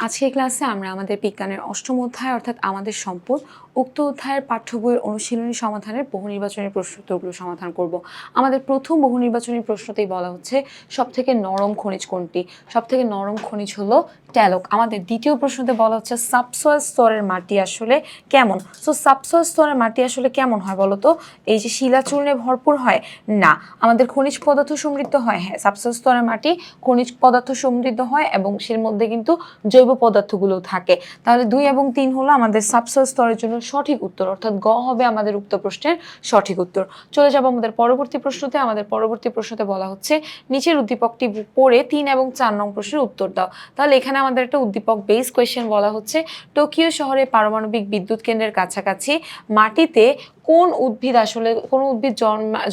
আজকের ক্লাসে আমরা আমাদের বিজ্ঞানের অষ্টম অধ্যায় অর্থাৎ আমাদের সম্পদ উক্ত অধ্যায়ের পাঠ্য বইয়ের অনুশীলনী সমাধানের বহুনির্বাচনী প্রশ্নোত্তরগুলো সমাধান করব। আমাদের প্রথম বহুনির্বাচনী প্রশ্নতেই বলা হচ্ছে সবথেকে নরম খনিজ কোনটি? সবথেকে নরম খনিজ হলো ট্যালক। আমাদের দ্বিতীয় প্রশ্নতে বলা হচ্ছে সাবসয়েল স্তরের মাটি আসলে কেমন? সো সাবসয়েল স্তরের মাটি আসলে কেমন হয় বলো তো? এই যে শিলাচূর্ণে ভরপুর হয়? না। আমাদের খনিজ পদার্থ সমৃদ্ধ হয়? হ্যাঁ, সাবসয়েল স্তরের মাটি খনিজ পদার্থ সমৃদ্ধ হয় এবং সের মধ্যে কিন্তু জৈব পদার্থগুলো থাকে। তাহলে 2 এবং 3 হলো আমাদের সাবসয়েল স্তরের জন্য সঠিক উত্তর, অর্থাৎ গ হবে আমাদের উক্ত প্রশ্নের সঠিক উত্তর। চলে যাব আমাদের পরবর্তী প্রশ্নতে। আমাদের পরবর্তী প্রশ্নতে বলা হচ্ছে নিচের উদ্দীপকটি পড়ে 3 এবং 4 নং প্রশ্নের উত্তর দাও। তাহলে এখানে আমাদের একটা উদ্দীপক বেস কোয়েশ্চেন বলা হচ্ছে টোকিও শহরে পারমাণবিক বিদ্যুৎ কেন্দ্রের কাছাকাছি মাটিতে কোন উদ্ভিদ আসলে কোনো উদ্ভিদ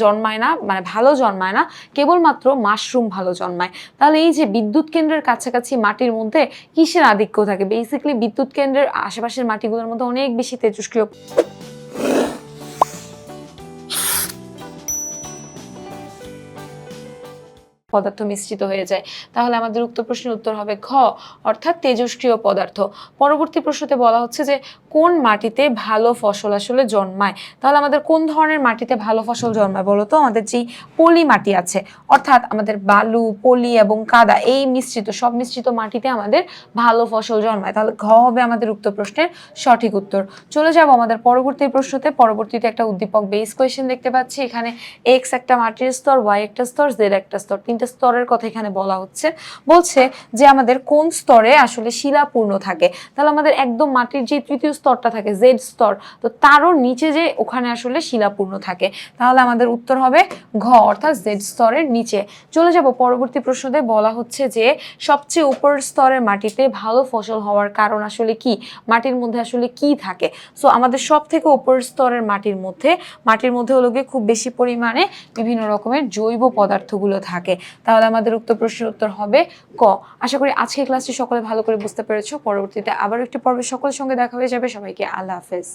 জন্মায় না, মানে ভালো জন্মায় না, কেবলমাত্র মাশরুম ভালো জন্মায়। তাহলে এই যে বিদ্যুৎ কেন্দ্রের কাছাকাছি মাটির মধ্যে কিসের আধিক্য থাকে? বেসিক্যালি বিদ্যুৎ কেন্দ্রের আশেপাশের মাটিগুলোর মধ্যে অনেক বেশি তেজস্ক্রিয় পদার্থ মিশ্রিত হয়ে যায়। তাহলে আমাদের উক্ত প্রশ্নের উত্তর হবে ঘ, অর্থাৎ তেজস্ক্রিয় পদার্থ। পরবর্তী প্রশ্নতে বলা হচ্ছে যে কোন মাটিতে ভালো ফসল আসলে জন্মায়? তাহলে আমাদের কোন ধরনের মাটিতে ভালো ফসল জন্মায় বলো তো? আমাদের যেই পলি মাটি আছে, অর্থাৎ আমাদের বালু, পলি এবং কাদা এই মিশ্রিত সব মিশ্রিত মাটিতে আমাদের ভালো ফসল জন্মায়। তাহলে ঘ হবে আমাদের উক্ত প্রশ্নের সঠিক উত্তর। চলে যাব আমাদের পরবর্তী প্রশ্নতে। পরবর্তীতে একটা উদ্দীপক বেস কোয়েশ্চেন দেখতে পাচ্ছি। এখানে এক্স একটা মাটির স্তর, ওয়াই একটা স্তর, জেড একটা স্তর, স্তরের কথা এখানে বলা হচ্ছে। বলছে যে আমাদের কোন স্তরে আসলে শিলা পূর্ণ থাকে। তাহলে আমাদের একদম মাটির যে তৃতীয় স্তরটা থাকে জেড স্তর, তো তারও নিচে যে ওখানে আসলে শিলা পূর্ণ থাকে। তাহলে আমাদের উত্তর হবে ঘ, অর্থাৎ জেড স্তরের নিচে। চলে যাব পরবর্তী প্রশ্নতে। বলা হচ্ছে যে সবচেয়ে উপরের স্তরের মাটিতে ভালো ফসল হওয়ার কারণ আসলে কি? মাটির মধ্যে আসলে কি থাকে? সো আমাদের সব থেকে উপরের স্তরের মাটির মধ্যে হলো গিয়ে খুব বেশি পরিমাণে বিভিন্ন রকমের জৈব পদার্থগুলো থাকে। তাহলে আমাদের উক্ত প্রশ্নের উত্তর হবে ক। আশা করি আজকের ক্লাসটি সকলে ভালো করে বুঝতে পেরেছো। পরবর্তীতে আবার একটি পর্বে সকলের সঙ্গে দেখা হয়ে যাবে। সবাইকে আল্লাহ হাফেজ।